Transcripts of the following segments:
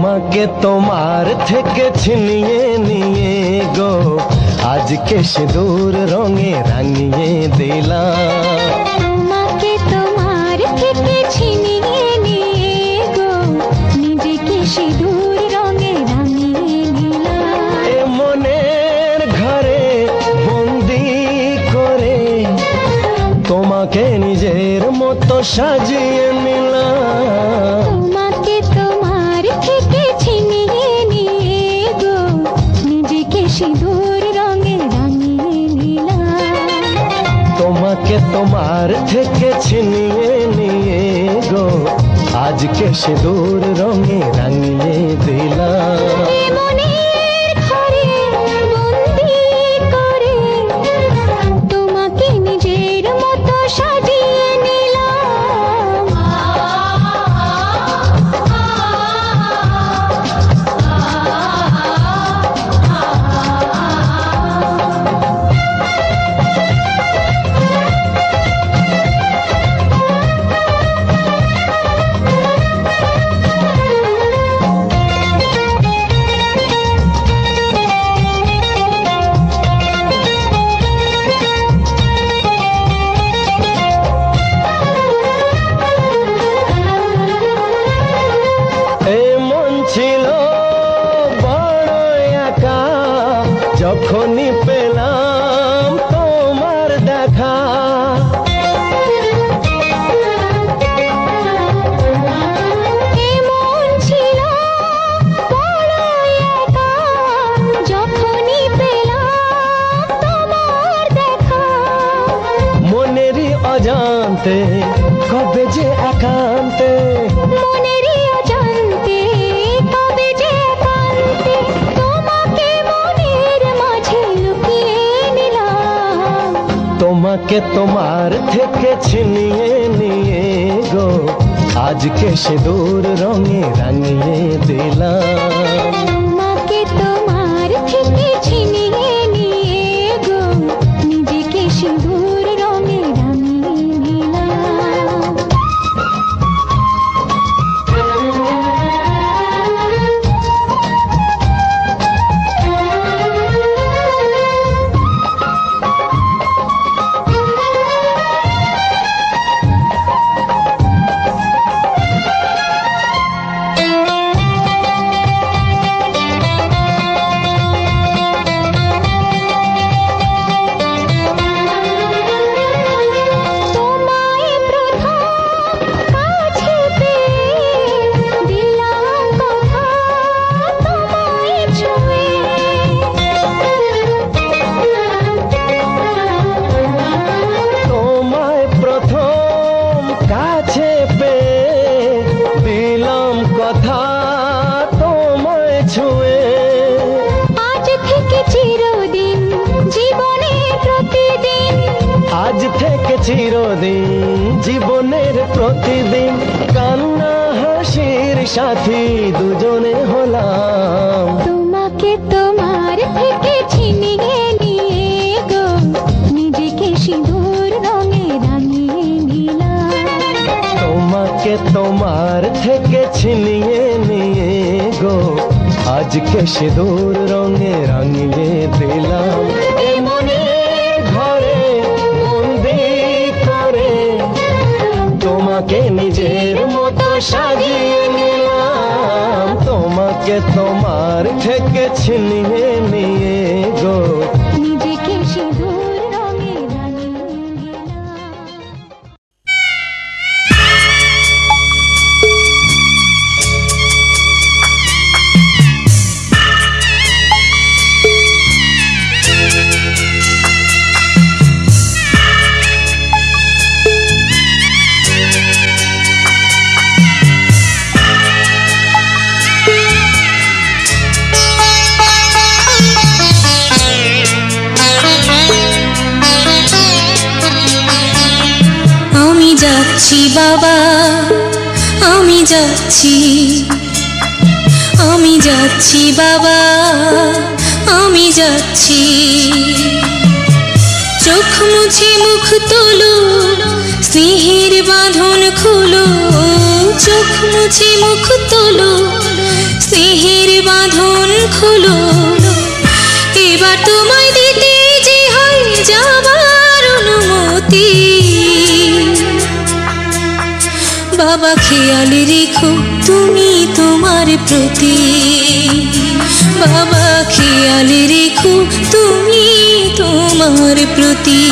তোমাকে তোমার থেকে ছিনিয়ে নিয়ে গো আজকে সিঁদুর রঙে রাঙিয়ে দিলাম। তোমাকে তোমার থেকে ছিনিয়ে নিয়ে গো নিজেকে সিঁদুর রঙে রাঙিয়ে নিলাম। এ মনের ঘরে বন্দি করে তোমাকে নিজের মতো সাজিয়ে নিলাম। তোমাকে তোমার থেকে ছিনিয়ে নিয়ে গো নিজেকে সিঁদুর রঙে রাঙিয়ে নিলাম। তোমাকে তোমার থেকে ছিনিয়ে নিয়ে গো আজকে সিঁদুর রঙে রাঙিয়ে দিলাম। এ মনের ঘরে বন্দি করে তোমাকে নিজের মতো সাজিয়ে নিলাম। যখনই পেলাম তোমার দেখা এমন ছিল বড় একা যখনই পেলাম তোমার দেখা। মনেরই অজান্তে কবে যে একান্তে মনেরই অজান্তে কবে যে একান্তে তোমাকে মনের মাঝে লুকিয়ে নিলাম। তোমাকে তোমার থেকে ছিনিয়ে নিয়ে গো আজকে সিঁদুর রঙে রাঙিয়ে দিলাম। তোমাকে তোমার থেকে ছিনিয়ে নিয়ে গো নিজেকে সিঁদুর রঙে রাঙিয়ে নিলাম। চিরদিন জীবনের প্রতিদিন কান্না হাসির সাথী দুজনে হলাম। তোমাকে তোমার থেকে ছিনিয়ে নিয়ে গো নিজেকে সিঁদুর রঙে রাঙিয়ে নিলাম। তোমাকে তোমার থেকে ছিনিয়ে নিয়ে গো আজকে সিঁদুর রঙে রাঙিয়ে দিলাম। তোমাকে নিজের মতো সাজিয়ে নিলাম। তোমাকে তোমার থেকে ছিনিয়ে নিয়ে গো নিজেকে সিঁদুর রঙে রাঙিয়ে নিলাম। যাচ্ছি বাবা, আমি যাচ্ছি, আমি যাচ্ছি বাবা, আমি যাচ্ছি। চোখ মুছে মুখ তোলো, স্নেহের বাঁধন খুলো। চোখ মুছে মুখ তোলো, স্নেহের বাঁধন খুলো, এবার তোমায় দিতে যে হয় যাবার অনুমতি। বাবা খেয়াল রেখো তুমি তোমার প্রতি, বাবা খেয়াল রেখো তুমি তোমার প্রতি।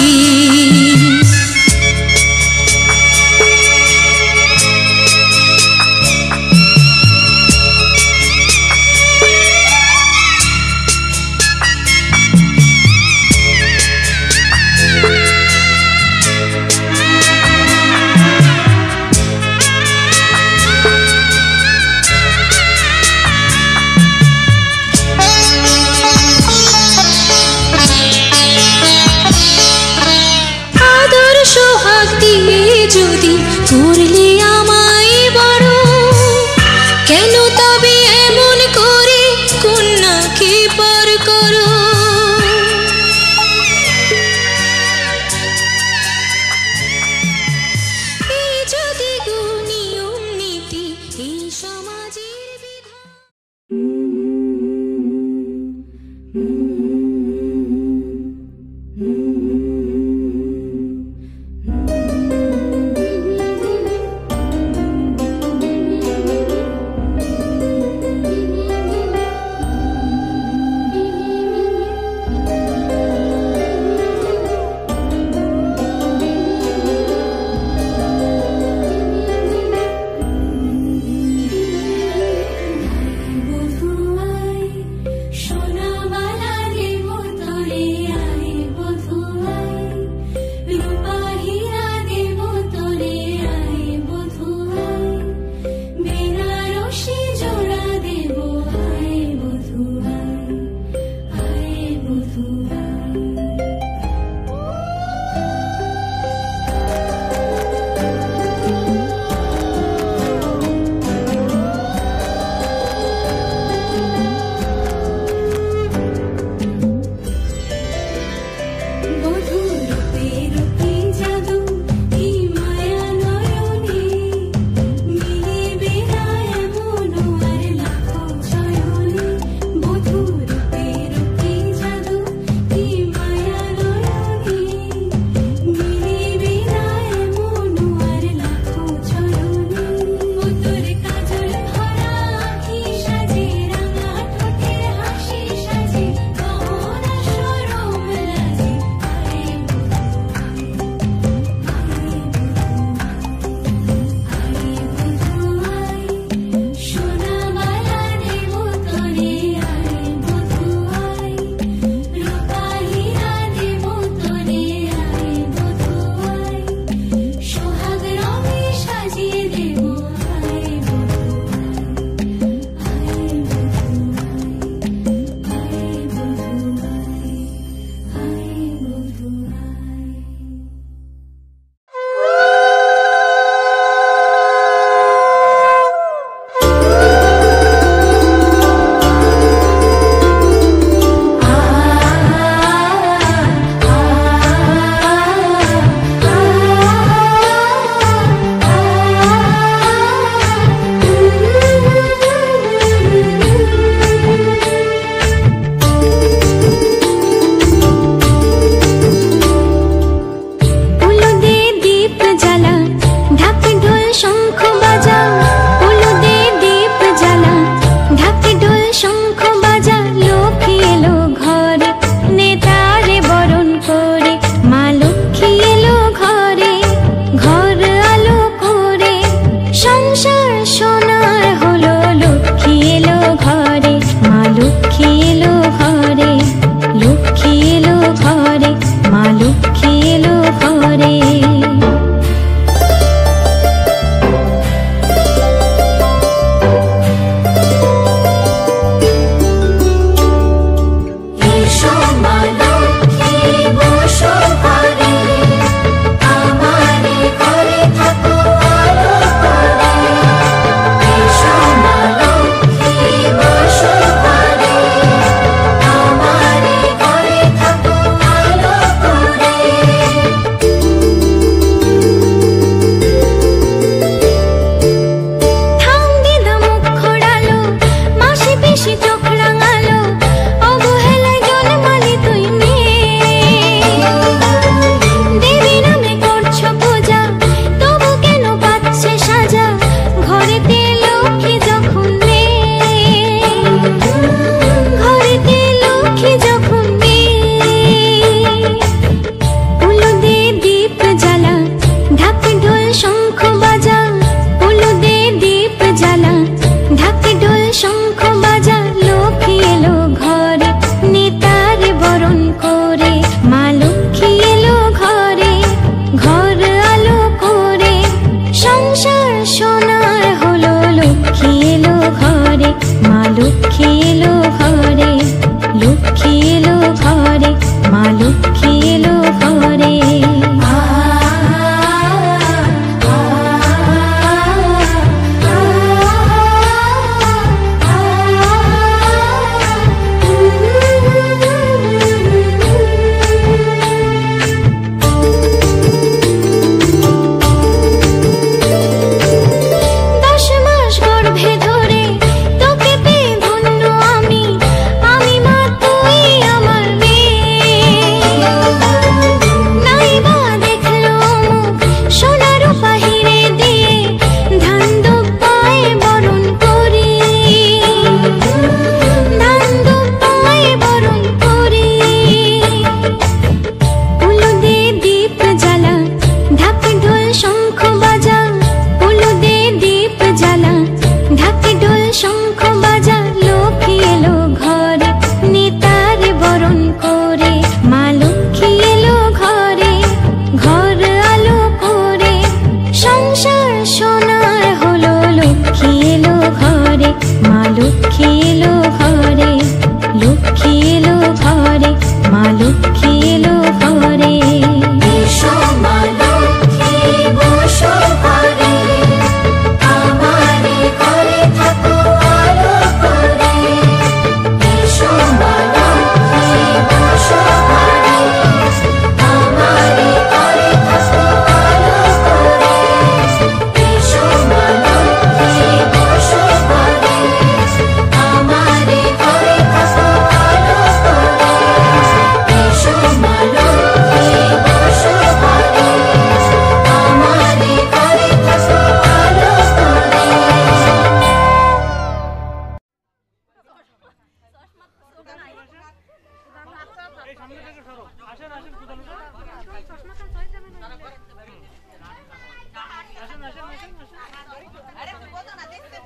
আরে তুই বল না দেখতে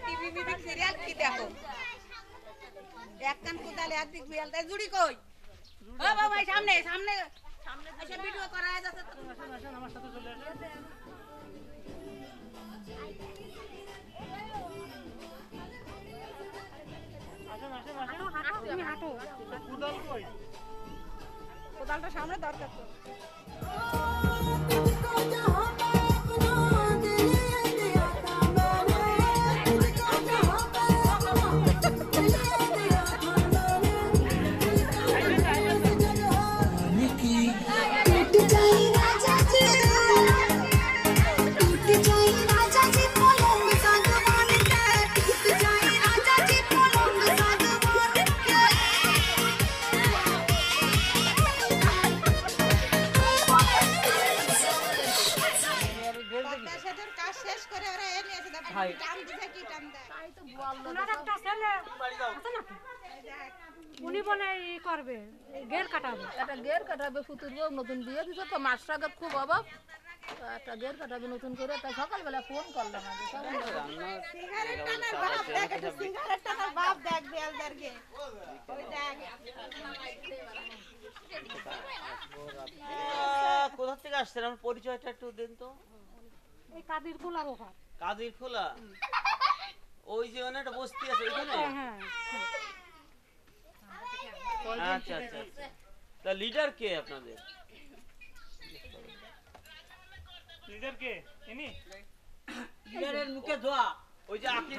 টিভি মিউজিক সিরিয়াল কি দেখো এক কান কোদালে আর দিক বিয়াল তাই জুড়ি কই ও বাবা সামনে সামনে সামনে এসে ভিডিও করা যাচ্ছে তো আমার সাথে চলে আসে তুমি হাঁটো কোদাল কই কোদালটা সামনে দরকার তো উনি বলে ই করবে গের কাটাবে একটা গের কাটাবে ফুতুর বউ নতুন বিয়ে দিতে তো মাস টাকা খুব অভাব একটা গের কাটাবে নতুন করে তাই সকালবেলা ফোন করলাম আগে সিগারেট টানার বাপ দেখ একটু সিগারেট টানার বাপ দেখ বেলদারকে ওই দেখ কোথা থেকে আসছেন আমার পরিচয়টা একটু দেন তো এই কাদির খোলার ওখানে কাদির খোলা ওই যে ওখানে একটা বস্তি আছে ওইখানে হ্যাঁ আচ্ছা আচ্ছা আচ্ছা তা লিডার কে আপনাদের লিডার কে ইনি লিডারের মুখে ধোয়া ওই যে আকির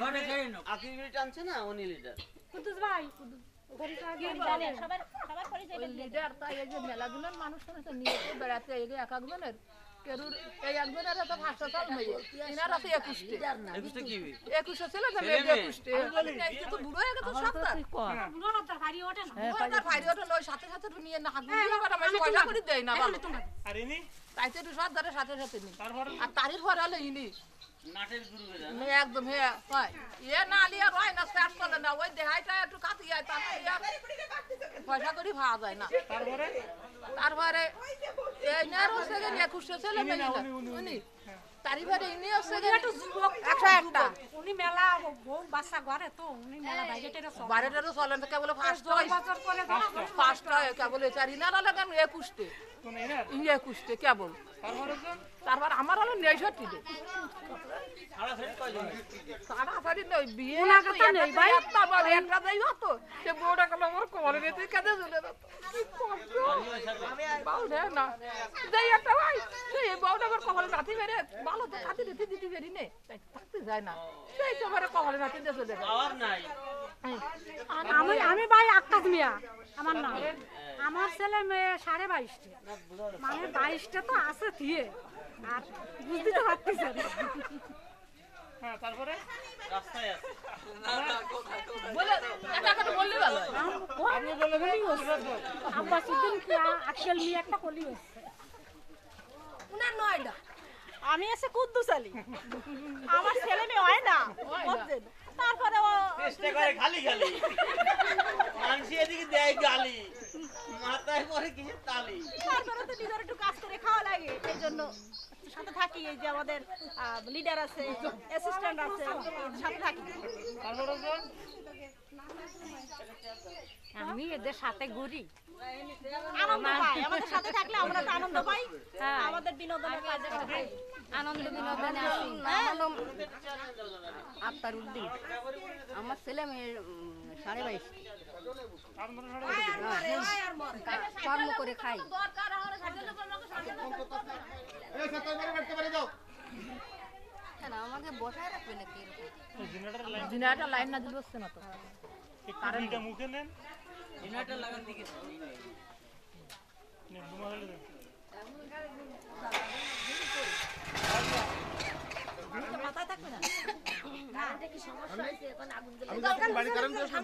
বিড়ি টানছে না উনি লিডার কুদ্দুস ভাই ওখানে সবার সবার পরিচয় লিডার তাই এই যে মেলাগুলোর মানুষ শুনেছে নিয়ে বেড়াতে এই যে এক একজনের কেরুর এই একজনের তো 500 সাল মেয়ে ইনার আছে 21টে একুশটা কি 21 ছিল যে মেয়ে 21টে এই তো বুড়ো হয়ে গেছে সব বুড়ো না তার বাড়ি ওঠে না ওটা ফাইরটা লয় সাথে সাথে নিয়ে না হাত দিয়ে করা মানে পয়সা করে দেই না ভালো আর ইনি তাইতে তো সব ধরে সাথে সাথে নি তারপর আর তারির পরে হলো ইনি নাটের গুরু একদম হ্যাঁ হয় এ না লিয়া রয় না স্টার্ট করে না ওই দেহাইটা একটু কাটি যায় তারপরে পয়সা করে ভাড়া যায় না তারপরে এই নের হচ্ছে যে 21 ছেলে মেয়ে উনি তারিবারে ইনি হচ্ছে যে একটু যুবক 101 উনি মেলা বউ বাচ্চা ঘরে তো উনি মেলা বাইরেটের সব বাইরেটারও চলেন তো কেবল ফার্স্ট হয় বছর করে ফার্স্ট হয় কেবল চারি না লাগান 21টে কোন ইনার 21টে কেবল তারপরে তারপর আমার হলো 69 টে সারা সেট কয়জন সারাসারি নয় বিয়ে উনাকে তো নেই ভাই। একটা বার একটা যাই হতো সে বউটা কল আমার কোমরে নিতে কাঁদে চলে যেত বাউ রে না যাই একটা ভাই সেই বউটা আমার কোমরে নাতি মেরে ভালো তো কাঁদে দিতে দিতে বেরি নে তাই থাকতে যায় না সেই তো আমার কোমরে নাতি দিয়ে চলে যায় পাওয়ার নাই আমি আমি ভাই আক্তাস মিয়া আমার নাম আমার ছেলে মেয়ে 22.5 মানে 22টা তো আছে থিয়ে আর বুঝতে তো পারতেছে হ্যাঁ তারপরে রাস্তায় আছে বলে এটা কথা বললি ভালো আপনি বলে দেন আব্বা সুদিন কি আজকাল মেয়ে একটা কলি হচ্ছে উনার নয়টা আমি এসে কুদ্দুস আলী আমার ছেলে মেয়ে হয় না বুঝছেন তারপরে ও চেষ্টা করে খালি খালি মানুষ এদিকে দেয় গালি মাথায় পরে কিছু তালি তারপরে তো নিজের একটু কাজ করে খাওয়া লাগে এই জন্য সাথে থাকি এই যে আমাদের লিডার আছে অ্যাসিস্ট্যান্ট আছে সাথে থাকি তারপরে আমি এদের সাথে ঘুরি আনন্দ পাই আমাদের সাথে থাকলে আমরা তো আনন্দ পাই আমাদের বিনোদনের কাজে আনন্দ বিনোদনে আসি আমার নাম আক্তার উদ্দিন আমার ছেলে মেয়ের 22.5 কর্ম করে খাই কেন আমাকে বসায় রাখবে নাকি এরকম দিনাটা লাইন না দিলে হচ্ছে না তো কারেন্টটা মুখে নেন ইনভার্টার লাগান দিকে নেন ঘুমা হলে দেন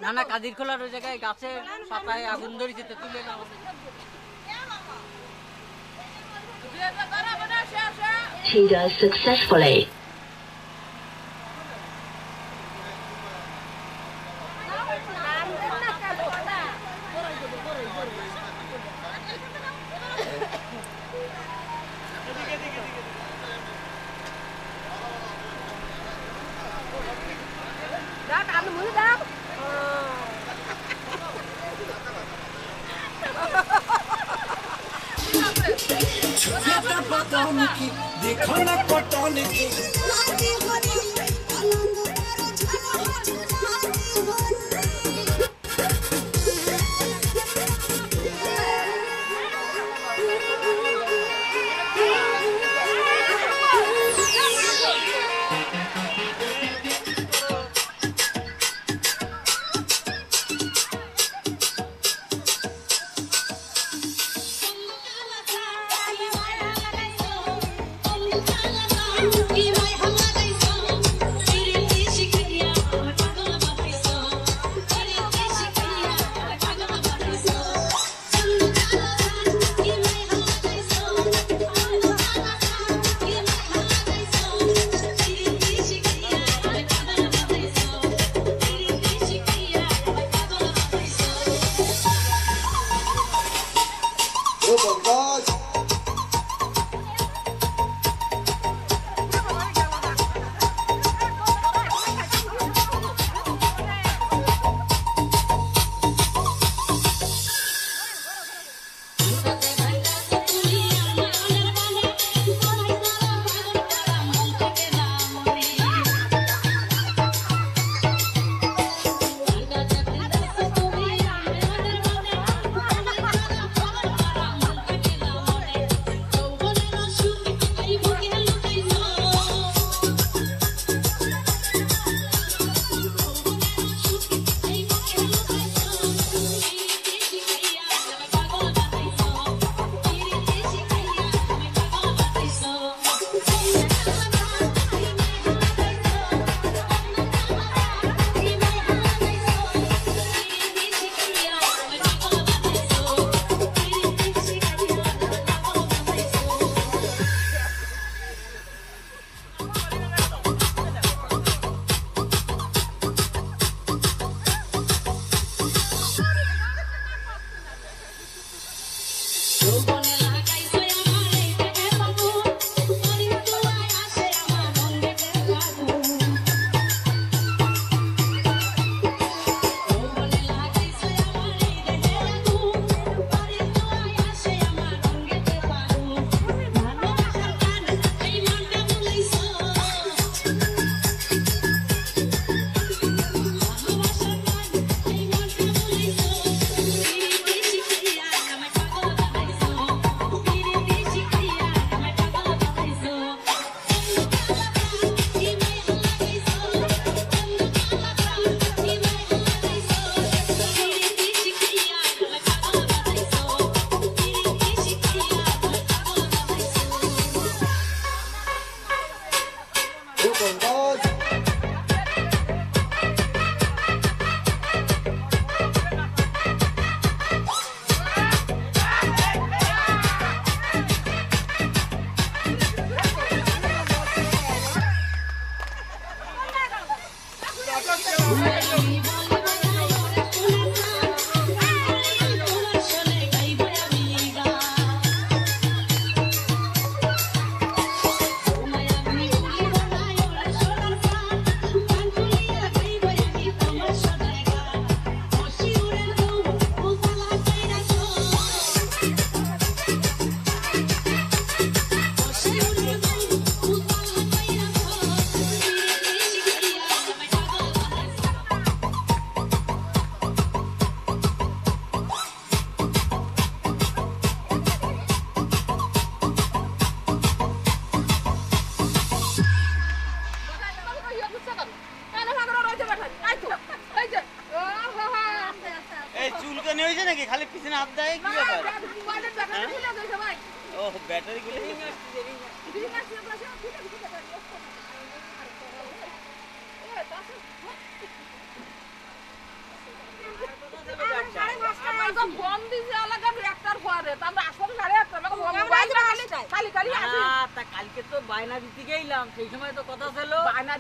না না কাদির খোলার ওই জায়গায় গাছের পাতায় আগুন ধরেছে তো তুলে না She does successfully. মুড়ি দাও छुपेता पतान की देखो ना पटान की ব্যাটারি গুলো কালকে তো বায়না দিতে গেলাম সেই সময় তো কথা ছিল বায়না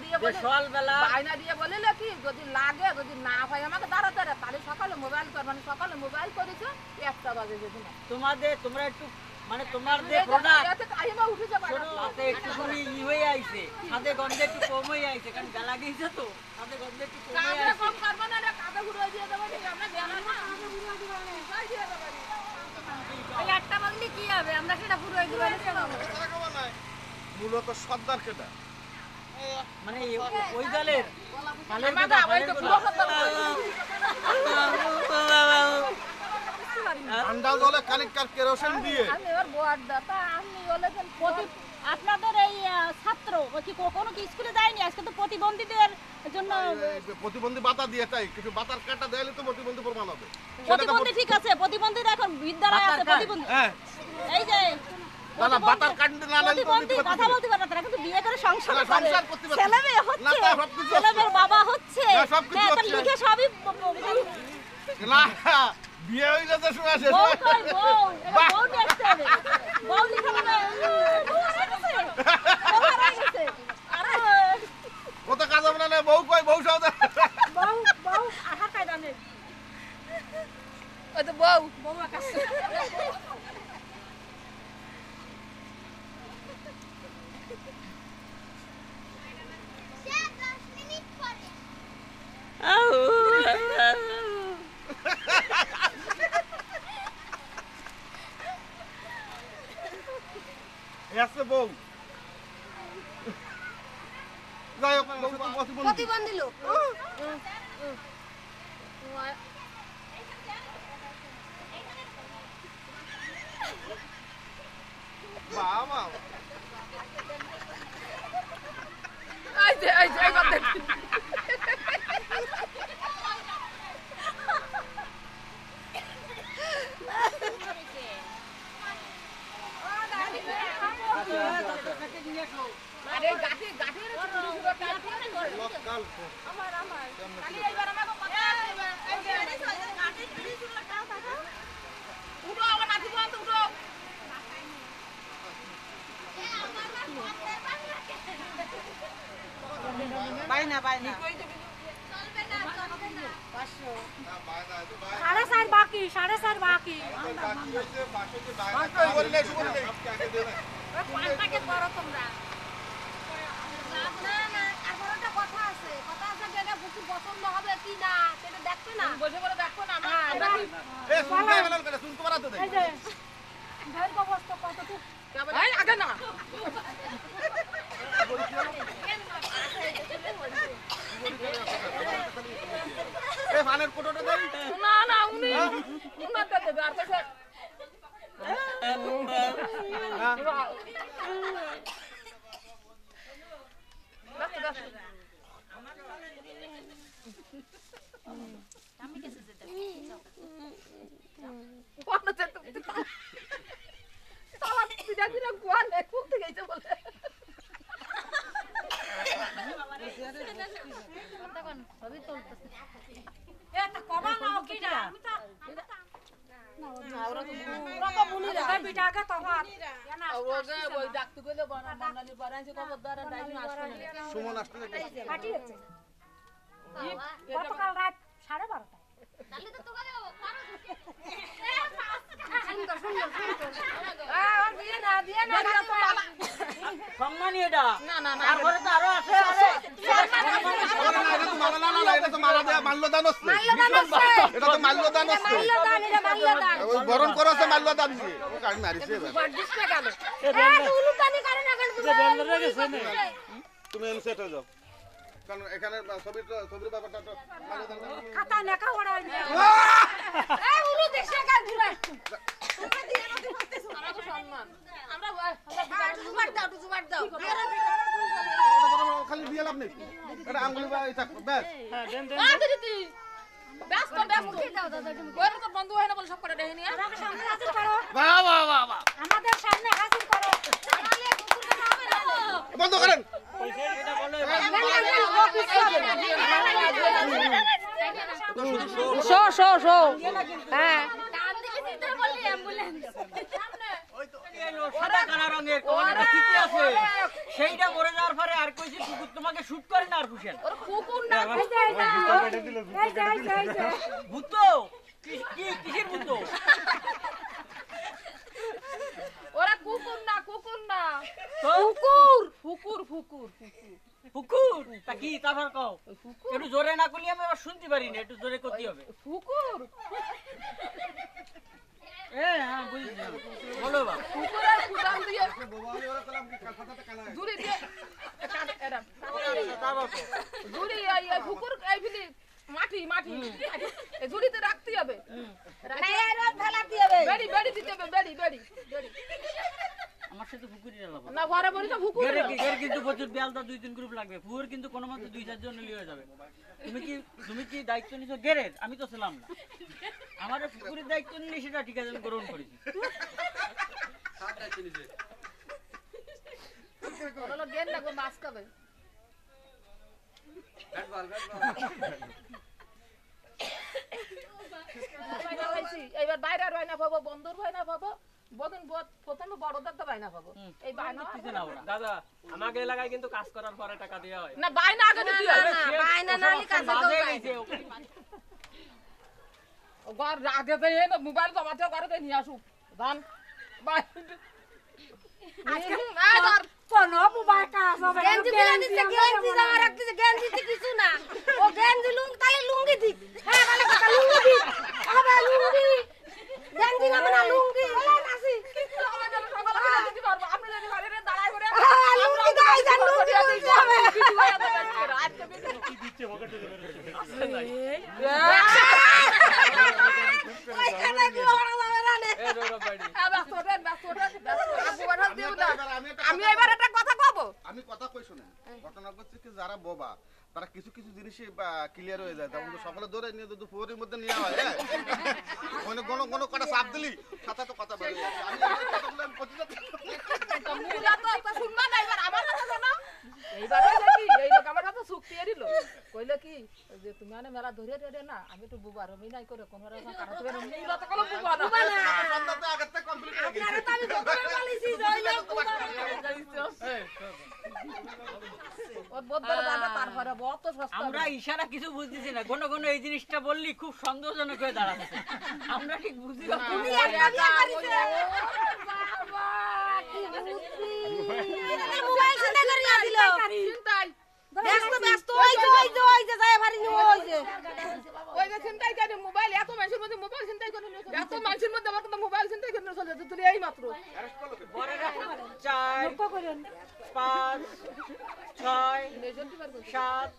দিয়ে বলে কি যদি লাগে যদি না হয় আমাকে দাঁড়াতে তাহলে সকালে মোবাইল কর মানে সকালে মোবাইল করেছো 1টা বাজে যদি না তোমরা একটু মানে তোমার যে প্রোডাক্ট তাতে একটুখানি ই হয়ে আইছে, সাথে গন্ধে একটু কম হয়ে আইছে, কারণ গালা গিয়েছে তো সাথে গন্ধে একটু কম হয়ে আইছে। একটা বাগলি কি হবে, আমরা সেটা পুরো মূলত সর্দার কেটা মানে ওই দলের ঠান্ডা জলে কানেক্টার কেরোসিন দিয়ে আপনাদের এই ছাত্র কি কোনো কি স্কুলে যায়নি আজকে তো প্রতিবন্ধীদের জন্য প্রতিবন্ধী বাতা দিয়ে তাই কিছু বাতার কাটা দেয়ালে তো প্রতিবন্ধী প্রমাণ হবে। প্রতিবন্ধী ঠিক আছে, প্রতিবন্ধীরা এখন বিদ্যালয়ে আছে প্রতিবন্ধী। হ্যাঁ এই যে না না বাতার কাটতে না লাগলে প্রতিবন্ধী কথা বলতে পারে না, তারা কিন্তু বিয়ে করে সংসার করে, ছেলে মেয়ে হচ্ছে, ছেলে মেয়ের বাবা হচ্ছে, হ্যাঁ তার লিখে সবই না বিয়ে হয়ে যাচ্ছে শোনা শেষ বউ কই বউ বউ দেখতে হবে, বউ লিখে বলে বউ আসছে বউ হারাই গেছে। আরে ও তো কাজ হবে না বউ কই বউ সব বউ বউ আহার কায়দা নেই, ওই তো বউ বউ আকাশ আছে বউ যাই হোক বউ তো প্রতিবন্ধী প্রতিবন্ধী লোক বাবা আরে গাঠি গাঠি আমার খালি এইবার আমাকে কথা উঠো আমার নাতি বন্ধ উঠো বাইনা বাইনা 4.5 বাকি 4.5 বাকি পাঁচটাকে করো তোমরা। না না আর একটা কথা আছে যেটা বুকুর পছন্দ হবে কি না সেটা দেখবে না, বসে বলে দেখো না এ শুনতে গেলাম কেন শুনতে পারাতে দেই এই যে দৈর্ঘ্য বস্তু কতটুকু এই আগে না এ ফানের কোটোটা দেই না না উনি উনার কাছে আর কাছে এটা কবা নাও কি না ওরা তো বুনিরা বিটা আগে তফাত ওই ডাক্তার কইলে বানালি বানাইছে খবরদার ডাইনি আসবে না সুমন আসতে ফাটি যাচ্ছে গতকাল রাত 12:30 তাহলে তো তোকে সম্মানী এটা না না না তারপরে তো আরো আছে আরে এটা তো মালা দেয়া মাল্যদান হচ্ছে এটা তো মাল্যদান হচ্ছে ওই বরণ করা আছে মাল্যদান দিয়ে ও কারণ মারিছে তুমি এনসেট হয়ে যাও কারণ এখানে ছবির ব্যাপারটা তো মাল্যদান খাতা নেকা ওড়াই এই উলু দেশে কাজ ঘুরে সম্মান আমরা জুমার দাও খালি দিয়ে লাভ নেই এটা আঙ্গুলি বা এটা ব্যাস হ্যাঁ দেন দেন ব্যস্ত ওই তো বন্ধু হয় না বলে সব করে দেখিনি আমাদের সামনে হাজির করো বাহ বাহ বাহ বাহ আমাদের সামনে হাজির করো বন্ধ করেন শো শো শো হ্যাঁ টান দিকে দিতে বললি অ্যাম্বুলেন্স সাদা কালো রঙের কোনটা ঠিক আছে সেইটা মরে যাওয়ার পরে আর কইছি কুকুর তোমাকে শুট করে না আর পুষেন ওর কুকুর না ভূত কিসের ভূত ওরা কুকুর না কুকুর না কুকুর ফুকুর ফুকুর পুকুর তা কি তারপর কও একটু জোরে না করলে আমি আবার শুনতে পারি না একটু জোরে করতে হবে ফুকুর হ্যাঁ বুঝছি বলো বাবা ফুকুরের কুদাল দিয়ে দূরে দিয়ে এরা দূরে এই ফুকুর এই ফিলি মাটি মাটি এই দূরিতে রাখতে হবে না এর ফেলাতে হবে বেড়ি বেড়ি দিতে হবে বেড়ি বেড়ি বেড়ি আমার সাথে পুকুরি লাগাবো না ঘরে বলি তো ফুকুর এর কিন্তু প্রচুর বেলদা 2-3 গ্রুপ লাগবে ফুকুর কিন্তু কোনো মতে 2-4 জন নিয়ে যাবে তুমি কি দায়িত্ব নিছো গেরের আমি তো ছিলাম না আমার পুকুরের দায়িত্ব নিলে সেটা ঠিক আছে আমি গ্রহণ করেছি সব দায়িত্ব নিছে ওরা গেন না গো মাছ খাবে ব্যাট বল এইবার বাইরে হয় না পাবো বন্দর হয় না পাবো বদন প্রথমে বড়দের তো বাইনা পাবো এই বাইনা দাদা আমাকে এলাকায় কিন্তু কাজ করার পরে টাকা দেওয়া হয় না বাইনা আগে দিতে হয় বাইনা না হলে কাছে দাও ঘর আগে তো এই মোবাইল জমাতে ঘরে নিয়ে আসুক ধান আজকে কোন মোবাইল কাজ হবে গেঞ্জি দিলে দিতে গেঞ্জি জামা রাখতে গেঞ্জি কিছু না ও গেঞ্জি লুঙ্গি তাহলে লুঙ্গি দি হ্যাঁ ভালো কথা লুঙ্গি দি আবে লুঙ্গি গেঞ্জি না মানে লুঙ্গি এলা নাসি কিন্তু আমাদের সকালে দিতে পারবো আপনি যদি ঘরে দাঁড়ায় করে লুঙ্গি দাই জান লুঙ্গি দিতে হবে আজকে কি দিচ্ছে পকেটে আমি এবার একটা কথা কব আমি কথা কই শুনেন ঘটনা হচ্ছে কি যারা বোবা তারা কিছু কিছু জিনিসই ক্লিয়ার হয়ে যায় তখন তো সকালে ধরে নিয়ে যদি ফোরের মধ্যে নিয়ে হয় হ্যাঁ মানে কোন কটা চাপ দিলি সাথে তো কথা বের হয়ে যাচ্ছে আমি এই কথাগুলো আমি প্রতিদিন তো মুজা তো শুনবা না এবার আমার কথা শোনো এইবার কি এই লোক আমার কথা চুক্তি দিল কইলো কি যে তুমি আনে মেলা ধরে রে না আমি তো বুবার আমি নাই করে কোন রকম কারণ তুমি মুজা তো কোনো বুবা না সন্ধ্যা তো আগে থেকে কমপ্লিট হয়ে গেছে আপনারা তো আমি গোপনে বলেছি জয় লোক ওর বদলে যাবে তারপরে বহুত সস্তা আমরা ইশারা কিছু বুঝতেছি না কোন কোন এই জিনিসটা বললি খুব সন্দেহজনক হয়ে দাঁড়াচ্ছে আমরা ঠিক বুঝি না তুমি একটা বিয়ে করিছে বাবা কি বুদ্ধি মোবাইল শুনে করিয়া দিল চিন্তাই ব্যস্ত ওই যে যায় ভারি ওই যে চিন্তাই করে মোবাইল এত মানুষের মধ্যে মোবাইল চিন্তাই করে এত মানুষের মধ্যে আমার কথা মোবাইল চিন্তাই করে চলে যেত তুই এই মাত্র 4 5 6 7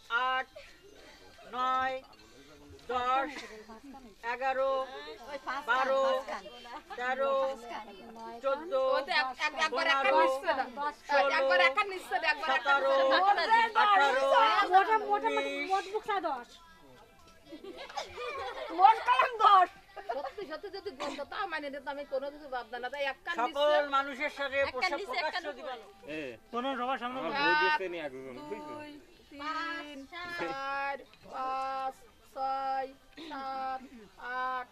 8 9 10 11 12 13 14 একবার একটা নিচ্ছে না একবার একটা নিচ্ছে একবার একটা 18 মোট বুকসা 10 মোট কালাম 10 সত্যি সত্যি যদি গন্ধ তা মানে নিতে আমি কোনো কিছু ভাবতাম না তাই একটা সকল মানুষের সাথে প্রকাশ্য দিবালো কোন সবার সামনে বল দিতে নি আগে 2 3 4 5 6 7 8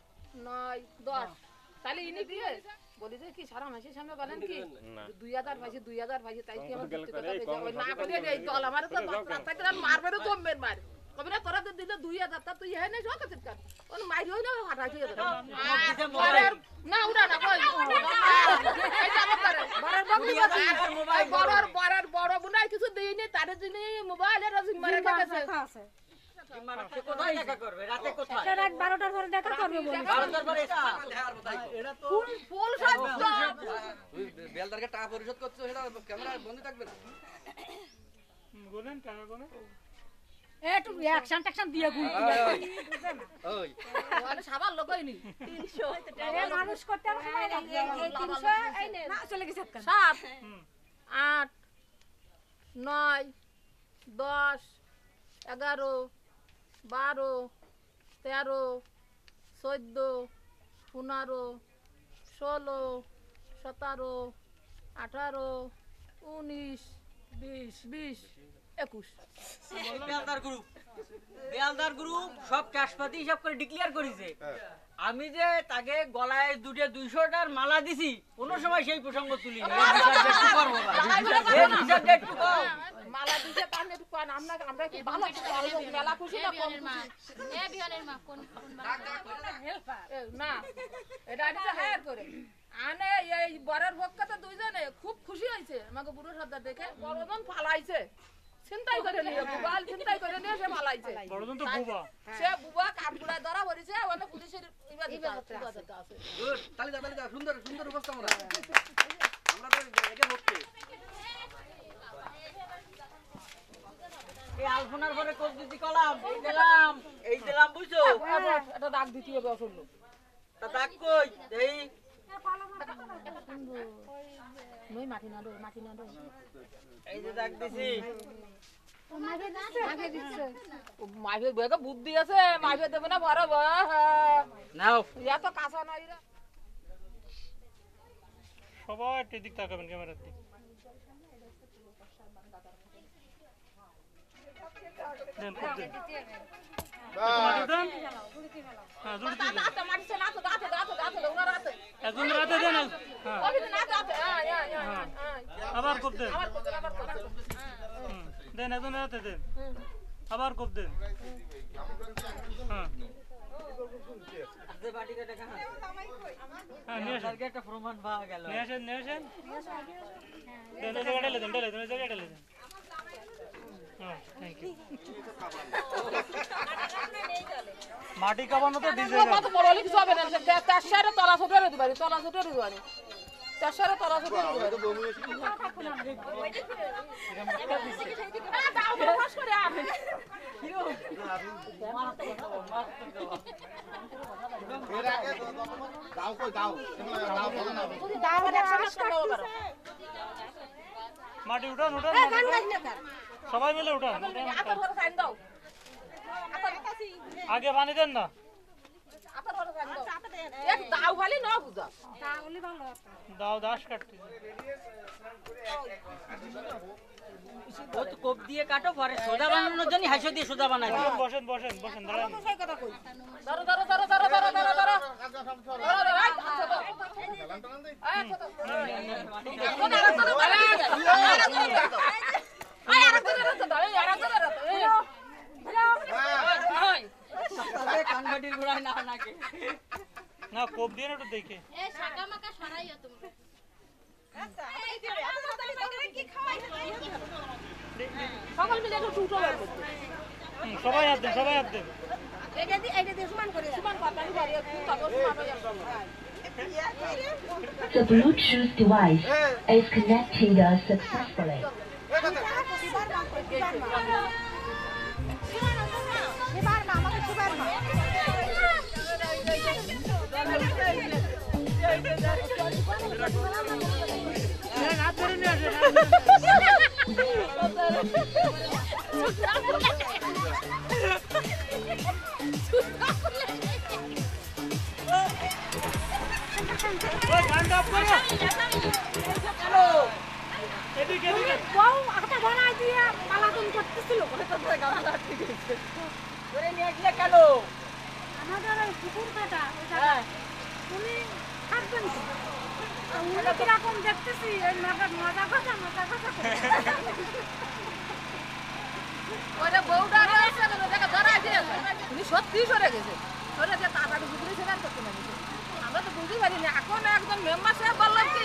9 10 তাহলে ইনি দিয়ে বলি যে কি সারা মাসের সামনে বলেন কি 2000 পাইছি তাই কি আমার করতে কথা না করে এই দল আমার তো রাস্তায় করে মারবে তো কমবেন মার কবে না তোরা তো দিলে 2000 তা তুই হ্যাঁ না সব কাছে কর কোন মাইর হই না হাঁটা দিয়ে না উড়া না কই এই যাব করে বড় বুনাই কিছু দেইনি তার জন্য মোবাইলের জিম্মারে কাছে কোথায় দেখা করবে রাতে কোথায় রাত 12টার পরে দেখা করবে বলে 12টার পরে এটা তো ফুল সব তুই বেলদারকে টাকা পরিশোধ করছিস সেটা ক্যামেরা বন্ধ থাকবে না বলেন টাকা কোনে একটু অ্যাকশন ট্যাকশন দিয়ে গুলি ওই মানে সাবাল লোক হয়নি 300 এ মানুষ করতে আর সময় লাগে এই 300 এই নে না চলে গেছে 7 8 9 10 11 12 13 14 15 16 17 18 19 20 20 21 বেলদার গ্রুপ সব ক্যাশপাতি হিসাব করে ডিক্লেয়ার করেছে আমি যে তাকে গলায় 200টার মালা দিছি কোন সময় সেই প্রসঙ্গ তুলি না মালা দিতে পারলে একটু কোন আমরা কি ভালো মেলা খুশি না কম খুশি বিহানের মা কোন না এটা আইছে হায়ার করে আনে এই বরের পক্ষে দুইজনে খুব খুশি হয়েছে আমাকে বুড়ো সর্দার দেখে বড়জন পালাইছে চিন্তাই করে নিয়ে বুবাল চিন্তাই করে নিয়ে সে পালাইছে বড়জন তো বুবা সে বুবা কাঠগুড়ায় ধরা পড়েছে ওখানে পুলিশের আছে তালিকা সুন্দর সুন্দর উপস্থাপনা আমরা তো একে ভক্তি এই আলপনার পরে কোপ দিতে কলাম এই দিলাম বুঝছো এটা ডাক দিতে হবে আসলে তা ডাক কই এই মই মাটি না এই যে ডাক দিছি মাইফে বেগে বুদ্ধি আছে মাইফে দেবে না বড় নাও ইয়া তো কাঁচা নাই রে সবাই একটু দিক তাকাবেন ক্যামেরার দিক দেন কোপ দেন হ্যাঁ জুড়তে দেন একজন রাতে দেন আবার কোপ দেন দেন একজন রাতে দেন আবার কোপ দেন হ্যাঁ একটা প্রমাণ পাওয়া গেল নিয়ে আসেন দেন হ্যাঁ থ্যাংক ইউ মাটি কাবানো তো ডিজে কত বড় হলে কিছু হবে না তার সারে তলা ছোটরে দিবানি তলা ছোটরে দিবানি তার সারে তলা ছোটরে মাটি উঠান সবাই মিলে উঠান আগে পানি দেন না দাও খালি না বুঝা দাও দাস কাটতে ও তো কোপ দিয়ে কাটো পরে সোজা বানানোর জন্য হাসি দিয়ে সোজা বানাই বসেন দাঁড়ান কানবাটির ঘোড়ায় না নাকে না কোপ দিয়ে একটু দেখে সকল মিলে একটু টুটো সবাই হাত দেন এইটা দিয়ে সমান করে সমান কথা বাড়ি টুটো সমান The Bluetooth device is connected successfully. আমাদের কুকুর কাটা উনি থাকবেন উনি কিরকম দেখতেছি মজা কথা ওরে বউটা আছে দেখা ধরাই দিয়েছে উনি সত্যি সরে গেছে সরে যে তাড়াতাড়ি ঘুরে ছেড়ে করতে না আমরা তো বুঝতে পারিনি এখন একজন মেম্বার সাহেব বললাম কি